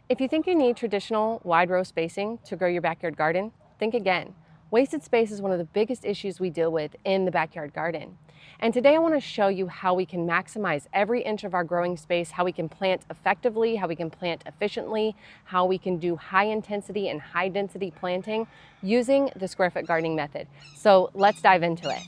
If you think you need traditional wide row spacing to grow your backyard garden, think again. Wasted space is one of the biggest issues we deal with in the backyard garden. And today I want to show you how we can maximize every inch of our growing space, how we can plant effectively, how we can plant efficiently, how we can do high intensity and high density planting using the square foot gardening method. So let's dive into it.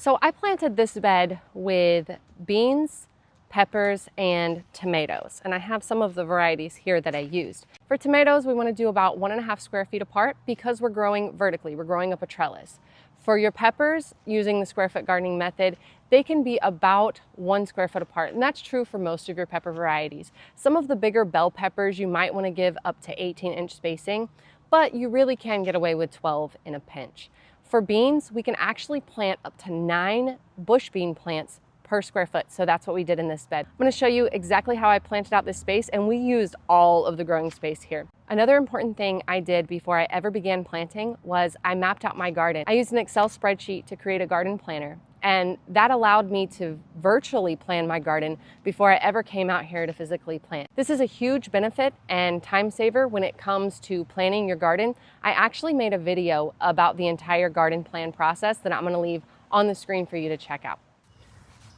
So I planted this bed with beans, peppers, and tomatoes. And I have some of the varieties here that I used. For tomatoes, we want to do about 1.5 square feet apart because we're growing vertically. We're growing up a trellis. For your peppers, using the square foot gardening method, they can be about 1 square foot apart. And that's true for most of your pepper varieties. Some of the bigger bell peppers, you might want to give up to 18-inch spacing, but you really can get away with 12 in a pinch. For beans, we can actually plant up to 9 bush bean plants per square foot. So that's what we did in this bed. I'm going to show you exactly how I planted out this space, and we used all of the growing space here. Another important thing I did before I ever began planting was I mapped out my garden. I used an Excel spreadsheet to create a garden planner, and that allowed me to virtually plan my garden before I ever came out here to physically plant. This is a huge benefit and time saver when it comes to planning your garden. I actually made a video about the entire garden plan process that I'm going to leave on the screen for you to check out.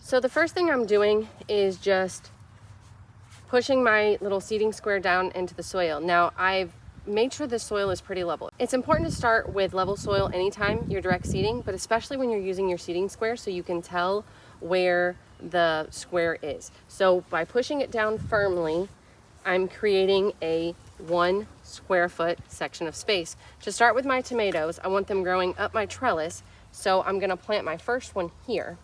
So the first thing I'm doing is just pushing my little seeding square down into the soil. Now I've made sure the soil is pretty level. It's important to start with level soil anytime you're direct seeding, but especially when you're using your seeding square so you can tell where the square is. So by pushing it down firmly, I'm creating a 1 square foot section of space. To start with my tomatoes, I want them growing up my trellis, so I'm gonna plant my first one here.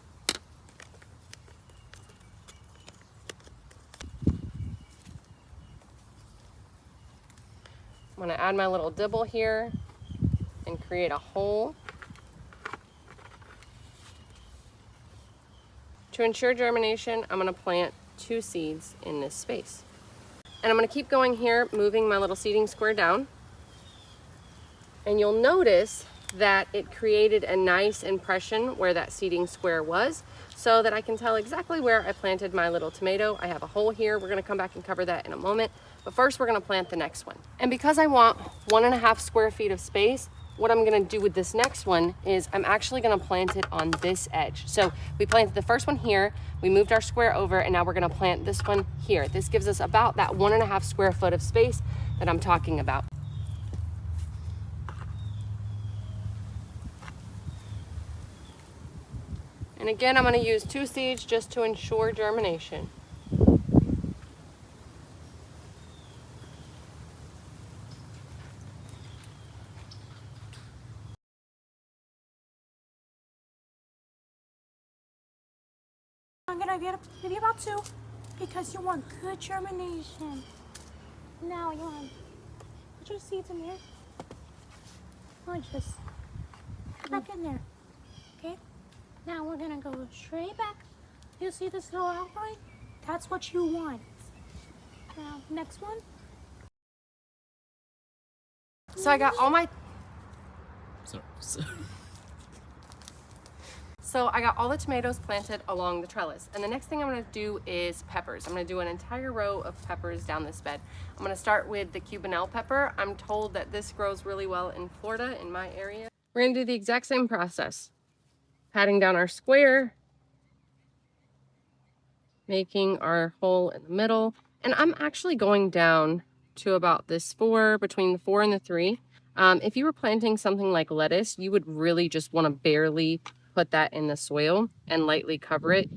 I'm going to add my little dibble here and create a hole. To ensure germination, I'm going to plant 2 seeds in this space. And I'm going to keep going here, moving my little seeding square down. And you'll notice that it created a nice impression where that seeding square was, so that I can tell exactly where I planted my little tomato. I have a hole here. We're going to come back and cover that in a moment. But first we're going to plant the next one. And because I want 1.5 square feet of space, what I'm going to do with this next one is I'm actually going to plant it on this edge. So we planted the first one here, we moved our square over, and now we're going to plant this one here. This gives us about that 1.5 square foot of space that I'm talking about. And again, I'm going to use 2 seeds just to ensure germination. I'm gonna get maybe about 2 because you want good germination. Now you want to put your seeds in there. Just put back in there. Okay? Now we're gonna go straight back. You see this little outline? That's what you want. Now, next one. So I got all my So I got all the tomatoes planted along the trellis. And the next thing I'm going to do is peppers. I'm going to do an entire row of peppers down this bed. I'm going to start with the Cubanelle pepper. I'm told that this grows really well in Florida, in my area. We're going to do the exact same process. Patting down our square, making our hole in the middle. And I'm actually going down to about this 4, between the 4 and the 3. If you were planting something like lettuce, you would really just want to barely put that in the soil and lightly cover it.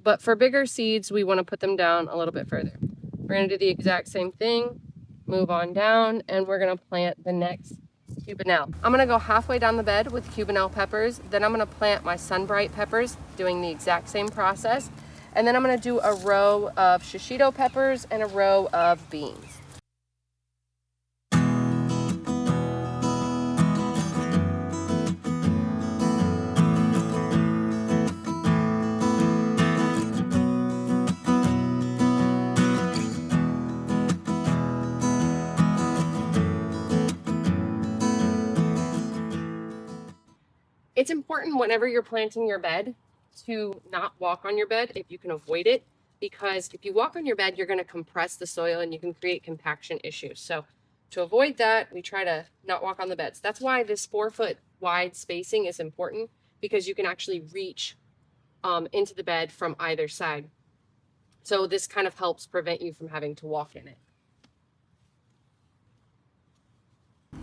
But for bigger seeds, we want to put them down a little bit further. We're going to do the exact same thing, move on down, and we're going to plant the next Cubanelle. I'm going to go halfway down the bed with Cubanelle peppers. Then I'm going to plant my Sunbright peppers, doing the exact same process. And then I'm going to do a row of shishito peppers and a row of beans. It's important whenever you're planting your bed to not walk on your bed if you can avoid it, because if you walk on your bed, you're going to compress the soil and you can create compaction issues. So to avoid that, we try to not walk on the beds. That's why this 4-foot wide spacing is important, because you can actually reach into the bed from either side. So this kind of helps prevent you from having to walk in it.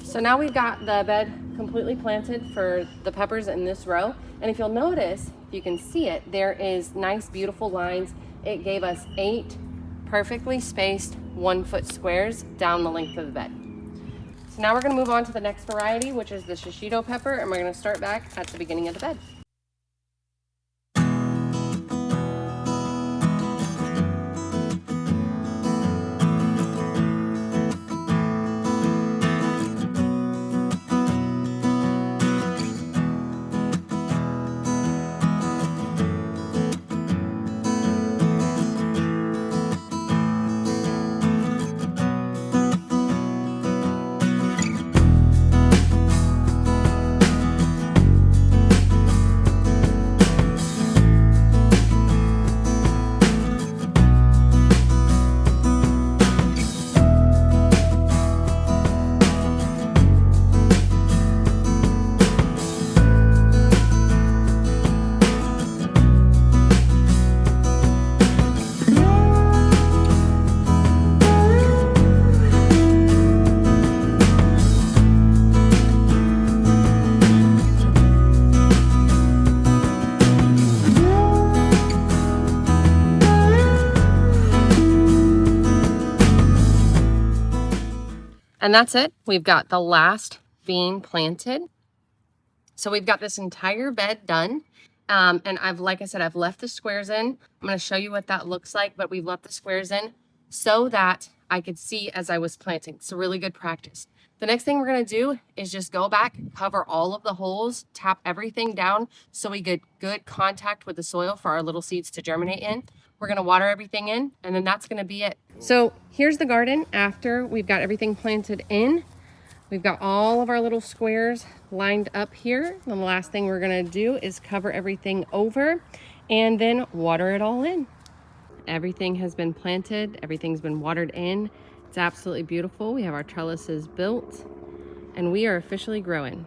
So now we've got the bed completely planted for the peppers in this row. And if you'll notice, if you can see it, there is nice, beautiful lines. It gave us 8 perfectly spaced 1-foot squares down the length of the bed. So now we're going to move on to the next variety, which is the shishito pepper, and we're going to start back at the beginning of the bed. And that's it. We've got the last bean planted. So we've got this entire bed done. And like I said, I've left the squares in. I'm going to show you what that looks like, but we've left the squares in so that I could see as I was planting. It's a really good practice. The next thing we're going to do is just go back, cover all of the holes, tap everything down so we get good contact with the soil for our little seeds to germinate in. We're going to water everything in, and then that's going to be it. So here's the garden after we've got everything planted in. We've got all of our little squares lined up here. And the last thing we're going to do is cover everything over and then water it all in. Everything has been planted. Everything's been watered in. It's absolutely beautiful. We have our trellises built and we are officially growing.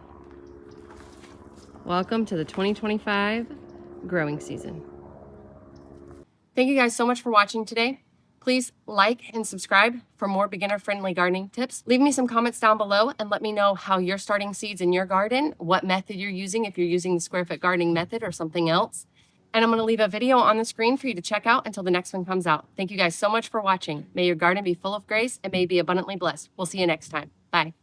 Welcome to the 2025 growing season. Thank you guys so much for watching today. Please like and subscribe for more beginner-friendly gardening tips. Leave me some comments down below and let me know how you're starting seeds in your garden, what method you're using, if you're using the square foot gardening method or something else. And I'm going to leave a video on the screen for you to check out until the next one comes out. Thank you guys so much for watching. May your garden be full of grace and may be abundantly blessed. We'll see you next time. Bye.